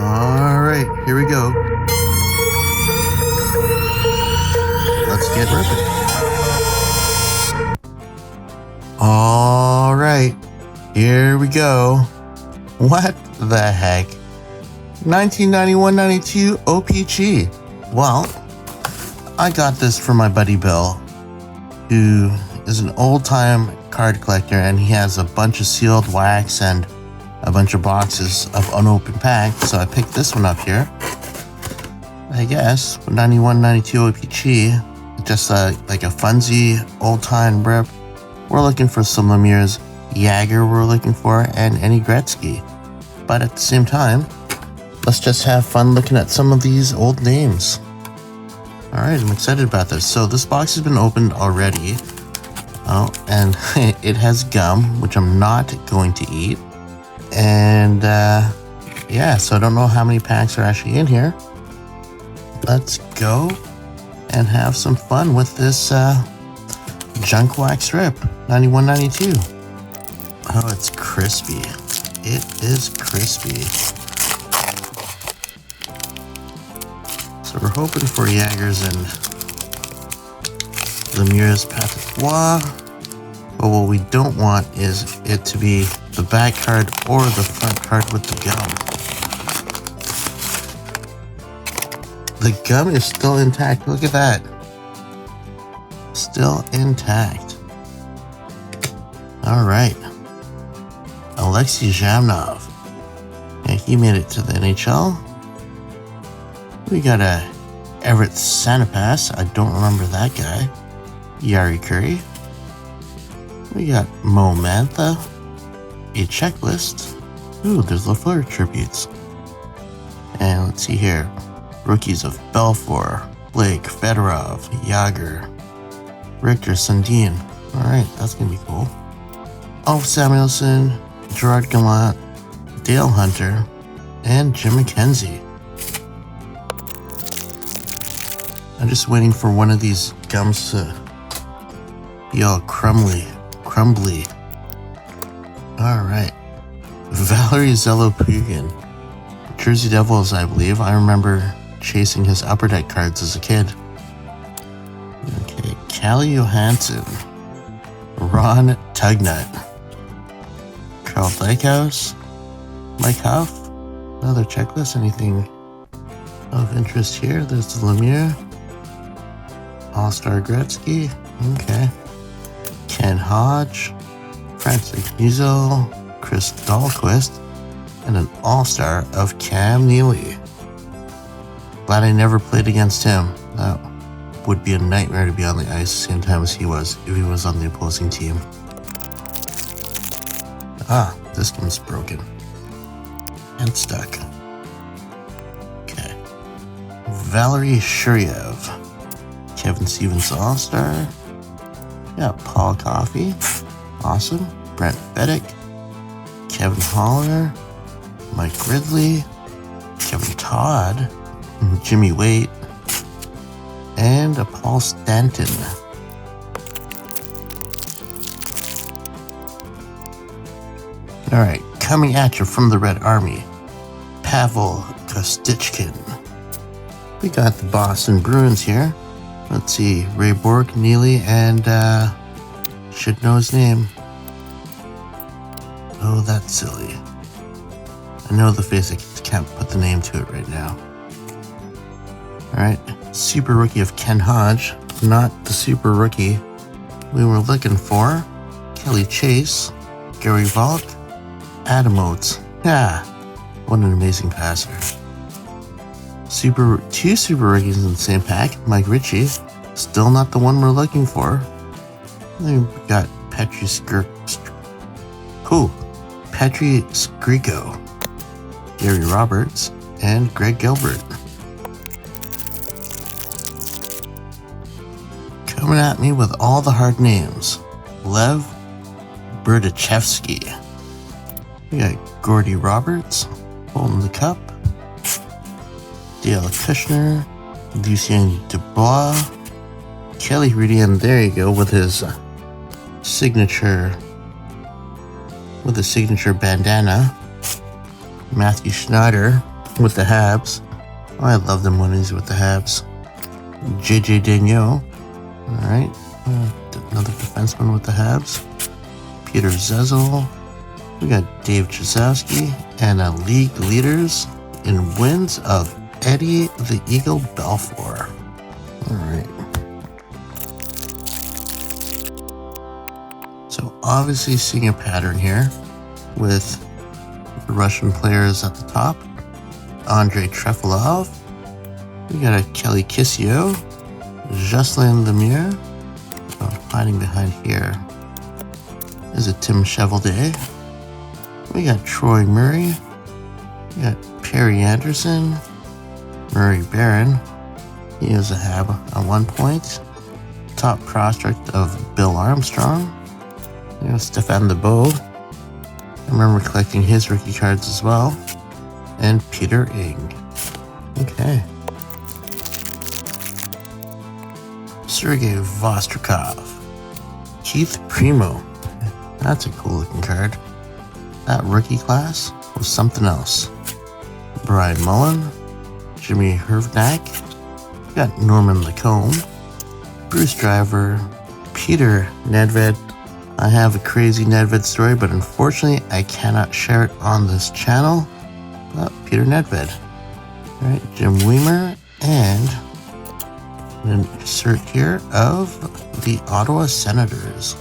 Alright, here we go. Let's get ripping. Alright, here we go. What the heck? 1991-92 O-Pee-Chee. Well, I got this from my buddy Bill, who is an old-time card collector, and he has a bunch of sealed wax and a bunch of boxes of unopened packs. So I picked this one up here. I guess 91-92 O-Pee-Chee, just like a funsy old-time rip. We're looking for some Lemieux's, Jagger we're looking for, and any Gretzky. But at the same time, let's just have fun looking at some of these old names. Alright, I'm excited about this. So this box has been opened already. Oh, and it has gum, which I'm not going to eat. And yeah, so I don't know how many packs are actually in here. Let's go and have some fun with this junk wax rip, 91-92. Oh, it's crispy. It is crispy. So we're hoping for Jaggers and Lemieux's Patois. But what we don't want is it to be the back card or the front card with the gum. The gum is still intact. Look at that. Still intact. Alright. Alexei Zhamnov. Yeah, he made it to the NHL. We got a Everett Sanapas. I don't remember that guy. Yari Curry. We got Mo Mantha. A checklist. Ooh, there's Lafleur tributes. And let's see here. Rookies of Belfour, Blake, Fedorov, Yager, Richter, Sundin. Alright, that's gonna be cool. Alf Samuelson, Gerard Gallant, Dale Hunter, and Jim McKenzie. I'm just waiting for one of these gums to be all crumbly. Alright. Valerie Zelopugin. Jersey Devils, I believe. I remember chasing his Upper Deck cards as a kid. Okay, Callie Johansson. Ron Tugnut. Carl Dykehouse. Mike Huff. Another checklist. Anything of interest here? There's the Lemieux. All-Star Gretzky. Okay. Ken Hodge. Francis Musil. Chris Dahlquist. And an all-star of Cam Neely. Glad I never played against him. That would be a nightmare to be on the ice the same time as he was, if he was on the opposing team. Ah, this one's broken. And stuck. Okay. Valery Shuryev. Kevin Stevens all-star. Yeah, Paul Coffey. Awesome. Brent Fedek. Kevin Holler. Mike Ridley, Kevin Todd, Jimmy Waite, and a Paul Stanton. Alright, coming at you from the Red Army, Pavel Kostichkin. We got the Boston Bruins here. Let's see, Ray Bork, Neely, and should know his name. Oh, that's silly. I know the face, I can't put the name to it right now. Alright, super rookie of Ken Hodge, not the super rookie we were looking for. Kelly Chase, Gary Volk, Adam Oates. Yeah, what an amazing passer. Two super rookies in the same pack. Mike Ritchie, still not the one we're looking for. Then we got Petri Skriko. Gary Roberts, and Greg Gilbert. Coming at me with all the hard names. Lev Berdachevsky. We got Gordy Roberts, holding the cup. Dale Kushner, Lucien Dubois, Kelly Rudy, and there you go with his signature bandana. Matthew Schneider, with the Habs. Oh, I love them when he's with the Habs. JJ Daigneault. Alright. Another defenseman with the Habs. Peter Zezel. We got Dave Chazowski. And league leaders in wins of Eddie the Eagle Belfour. Alright. So obviously seeing a pattern here with the Russian players at the top. Andrei Trefilov. We got a Kelly Kissio. Jocelyn Lemieux. Hiding behind here is a Tim Chevalier. We got Troy Murray. We got Perry Anderson. Murray Barron. He is a Hab at one point. Top prospect of Bill Armstrong. Stefan Lebeau. I remember collecting his rookie cards as well. And Peter Ing. Okay. Sergei Vostrikov. Keith Primo. That's a cool looking card. That rookie class was something else. Brian Mullen. Jimmy Hervnak. We got Norman Lacombe. Bruce Driver. Peter Nedved. I have a crazy Nedved story, but unfortunately I cannot share it on this channel. Peter Nedved. Alright, Jim Weimer, and an insert here of the Ottawa Senators.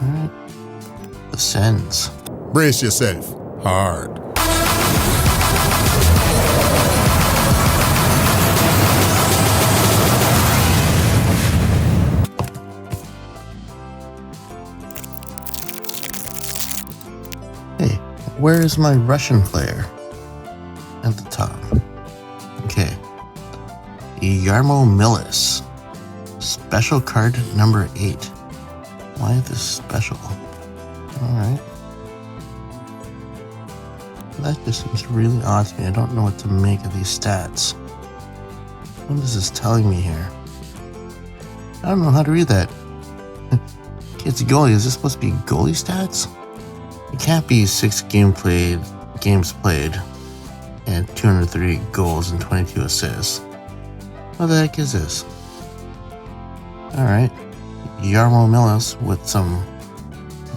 Alright, the Sens. Brace yourself. Hard. Hey, where is my Russian player? At the top. Okay. Yarmo Millis. Special card number 8. Why is this special? Alright. That just seems really odd to me. I don't know what to make of these stats. What is this telling me here? I don't know how to read that. It's a goalie. Is this supposed to be goalie stats? It can't be 6 games played and 203 goals and 22 assists. What the heck is this? Alright. Yarmo Millis with some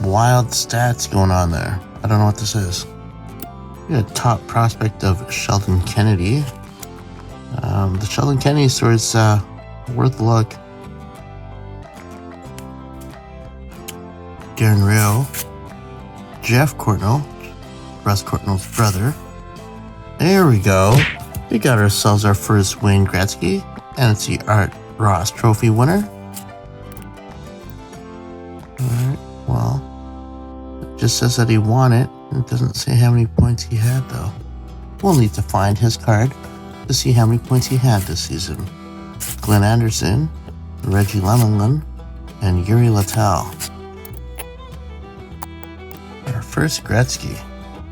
wild stats going on there. I don't know what this is. We got a top prospect of Sheldon Kennedy. The Sheldon Kennedy story is worth a look. Darren Rio. Jeff Courtnall. Russ Courtnall's brother. There we go. We got ourselves our first Wayne Gretzky, and it's the Art Ross Trophy winner. Alright, well, it just says that he won it. It doesn't say how many points he had, though. We'll need to find his card to see how many points he had this season. Glenn Anderson, Reggie Lemelin, and Yuri Littell. Our first Gretzky.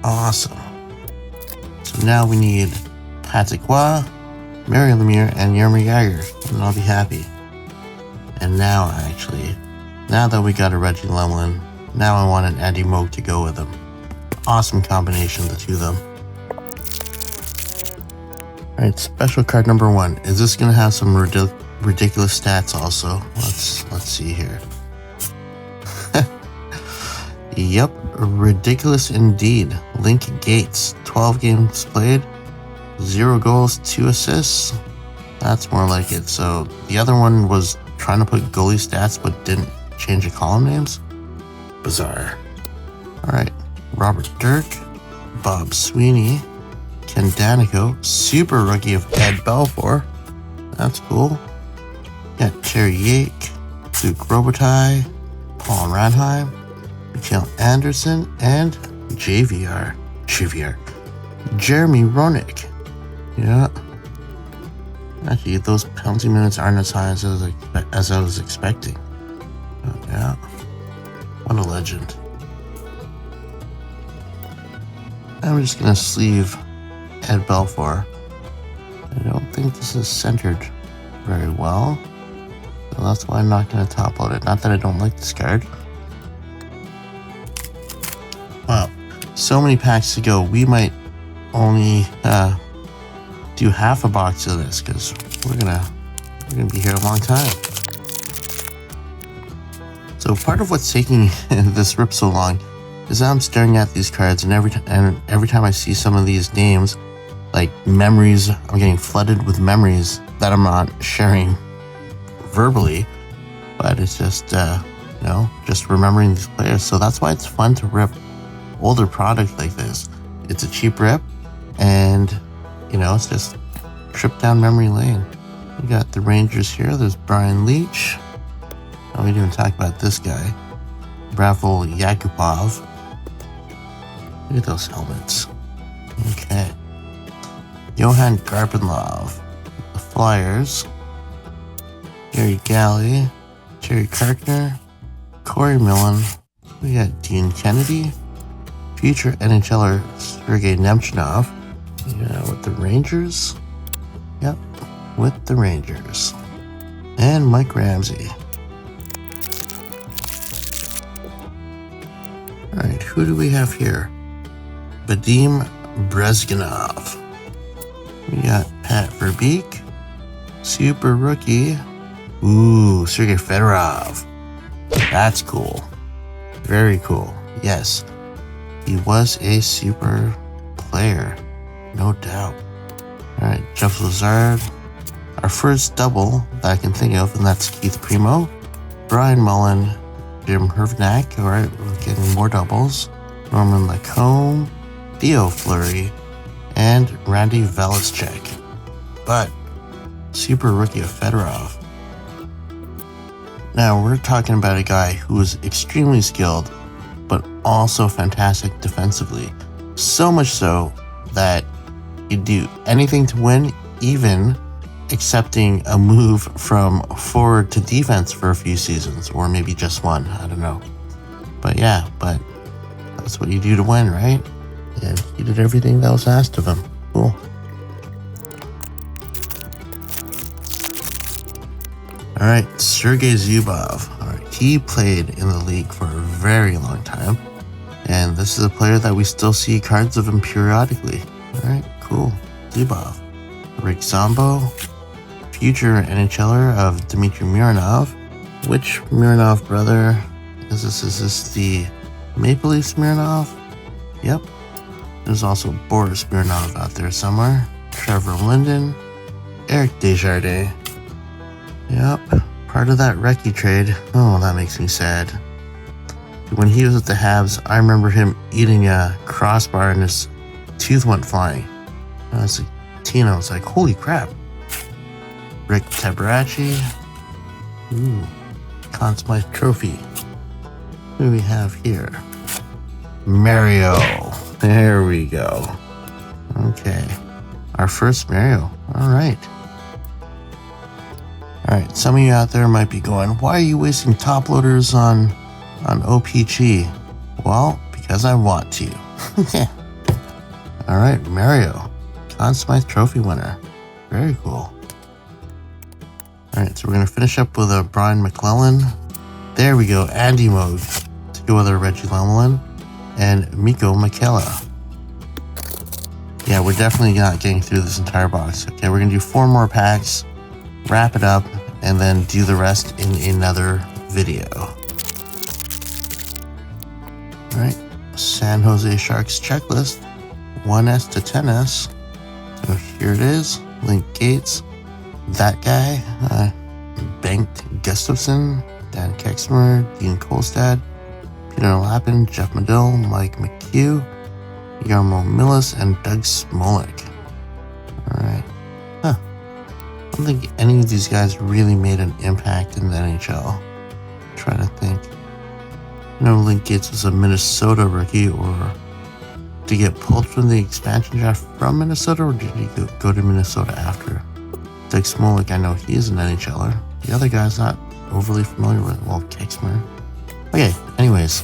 Awesome. So now we need Patrick Roy, Mary Lemieux, and Jaromir Jagr, and I'll be happy. And now, actually, now that we got a Reggie Lemelin, now I want an Andy Moog to go with him. Awesome combination, the two of them. Alright, special card number 1. Is this going to have some ridiculous stats also? Let's see here. Yep, ridiculous indeed. Link Gates, 12 games played, 0 goals, 2 assists. That's more like it. So the other one was trying to put goalie stats but didn't change the column names. Bizarre. Alright, Robert Dirk, Bob Sweeney, Ken Danico, super rookie of Ed Belfour. That's cool. Got Terry Yake, Luke Robitaille, Paul Ranheim, Mikhail Anderson, and JVR. Jeremy Roenick. Yeah. Actually, those penalty minutes aren't as high as I was expecting. Oh, yeah. What a legend. I'm just going to sleeve Ed Belfour. I don't think this is centered very well. So that's why I'm not going to top load it. Not that I don't like this card. Wow. So many packs to go. We might only do half a box of this because we're gonna be here a long time. So part of what's taking this rip so long is that I'm staring at these cards, and every time I see some of these names, like memories, I'm getting flooded with memories that I'm not sharing verbally, but it's just just remembering these players. So that's why it's fun to rip older product like this. It's a cheap rip, and it's just trip down memory lane. We got the Rangers here. There's Brian Leach. Oh, we didn't even talk about this guy, Rafael Yakupov. Look at those helmets. Okay. Johan Garpenlov, the Flyers. Gary Galley, Jerry Karkner, Corey Millen. We got Dean Kennedy, future NHLer Sergei Nemchinov. With the Rangers. Yep, with the Rangers. And Mike Ramsey. Alright, who do we have here? Vadim Brezhganov. We got Pat Verbeek. Super rookie. Ooh, Sergei Fedorov. That's cool. Very cool. Yes, he was a super player. No doubt. Alright, Jeff Lazard. Our first double that I can think of, and that's Keith Primo, Brian Mullen, Jim Hrvnak. Alright, we're getting more doubles. Norman Lacombe, Theo Fleury, and Randy Velicek. But super rookie of Fedorov. Now we're talking about a guy who is extremely skilled, but also fantastic defensively. So much so that he'd do anything to win, even accepting a move from forward to defense for a few seasons, or maybe just one, I don't know. But yeah, that's what you do to win, right? And he did everything that was asked of him. Cool. Alright, Sergei Zubov. Alright, he played in the league for a very long time, and this is a player that we still see cards of him periodically. Alright, cool. Zubov. Rick Zombo, future NHLer of Dmitry Mironov. Which Mironov brother is this? Is this the Maple Leafs Mironov? Yep. There's also Boris Mironov out there somewhere. Trevor Linden, Eric Desjardins. Yep, part of that Recce trade. Oh, that makes me sad. When he was at the Habs, I remember him eating a crossbar and his tooth went flying. I was like, I was like, holy crap. Rick Tabarachi. Ooh, Conn Smythe Trophy. Who do we have here? Mario. There we go. Okay. Our first Mario. Alright. Alright, some of you out there might be going, why are you wasting top loaders on O-Pee-Chee? Well, because I want to. Alright, Mario. Conn Smythe Trophy winner. Very cool. Alright, so we're going to finish up with a Brian McClellan. There we go, Andy Moog. To go with a Reggie Lemelin. And Miko Makela. Yeah, we're definitely not getting through this entire box. Okay, we're going to do 4 more packs, wrap it up, and then do the rest in another video. Alright, San Jose Sharks checklist. 1S to 10S. So here it is. Link Gates. That guy. Bengt Gustafsson. Dan Kexmer. Dean Kolstad. Peter Lappin. Jeff Medill. Mike McHugh. Yarmo Millis. And Doug Smolik. Alright. I don't think any of these guys really made an impact in the NHL. I'm trying to think. Link Gates was a Minnesota rookie, or did he get pulled from the expansion draft from Minnesota, or did he go to Minnesota after? Doug Smolik, I know he is an NHLer. The other guy's not overly familiar with, well, Kexmer. Okay, anyways.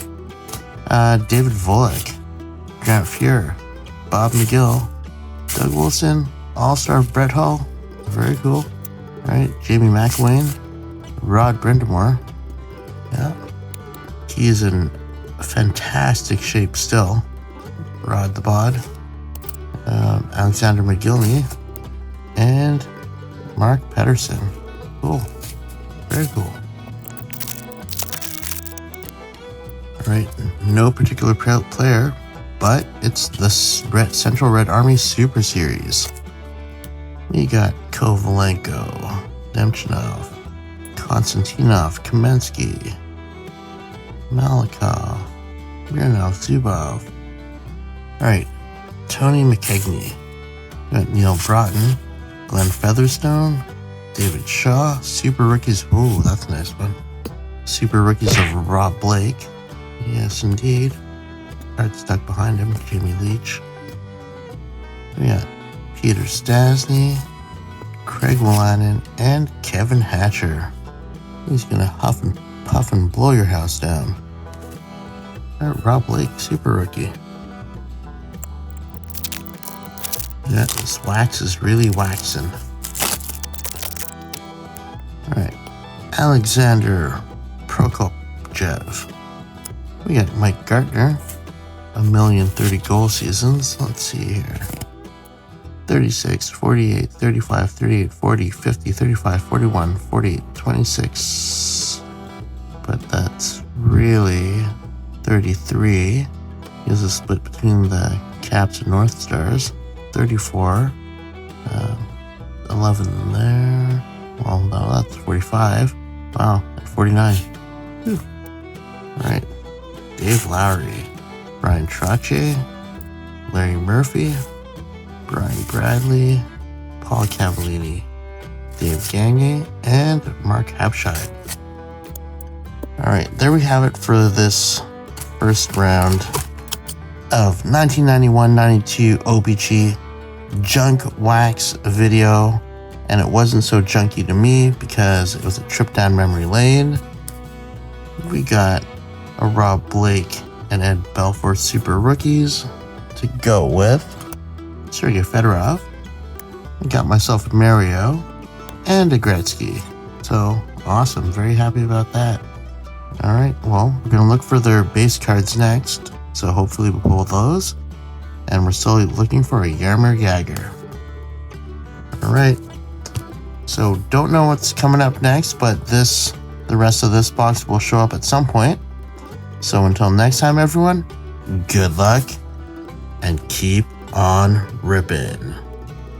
David Volek, Grant Fuhr, Bob McGill, Doug Wilson, All-Star Brett Hull. Very cool. Alright, Jamie McElwain, Rod Brindamore. Yeah. He is in fantastic shape still. Rod the Bod. Alexander McGillney, and Mark Pedersen. Cool. Very cool. Alright, no particular player, but it's the Central Red Army Super Series. We got Kovalenko, Nemchinov, Konstantinov, Kamensky, Malikov, Mironov, Zubov. Alright, Tony McKegney. We got Neil Broughton, Glenn Featherstone, David Shaw, Super Rookies. Ooh, that's a nice one. Super Rookies of Rob Blake. Yes, indeed. Card stuck behind him, Jamie Leach. We got Peter Stasny, Craig Willanen, and Kevin Hatcher. He's gonna huff and puff and blow your house down. Rob Blake, Super Rookie. Yeah, this wax is really waxing. Alright, Alexander Prokopjev. We got Mike Gartner, 1,030 goal seasons. Let's see here. 36, 48, 35, 38, 40, 50, 35, 41, 48, 26. But that's really 33. Here's a split between the Caps and North Stars. 34. 11 there. Well, no, that's 45. Wow, 49. Whew. Alright. Dave Lowry, Brian Trache, Larry Murphy, Brian Bradley, Paul Cavallini, Dave Gagne, and Mark Habscheid. Alright, there we have it for this first round of 1991-92 O-Pee-Chee junk wax video. And it wasn't so junky to me because it was a trip down memory lane. We got a Rob Blake and Ed Belfour Super Rookies to go with. Sergei Fedorov. I got myself a Mario and a Gretzky. So awesome. Very happy about that. Alright, well, we're going to look for their base cards next. So hopefully we'll pull those. And we're still looking for a Jaromir Jagr. Alright. So don't know what's coming up next, but the rest of this box will show up at some point. So until next time, everyone, good luck and keep on ripping.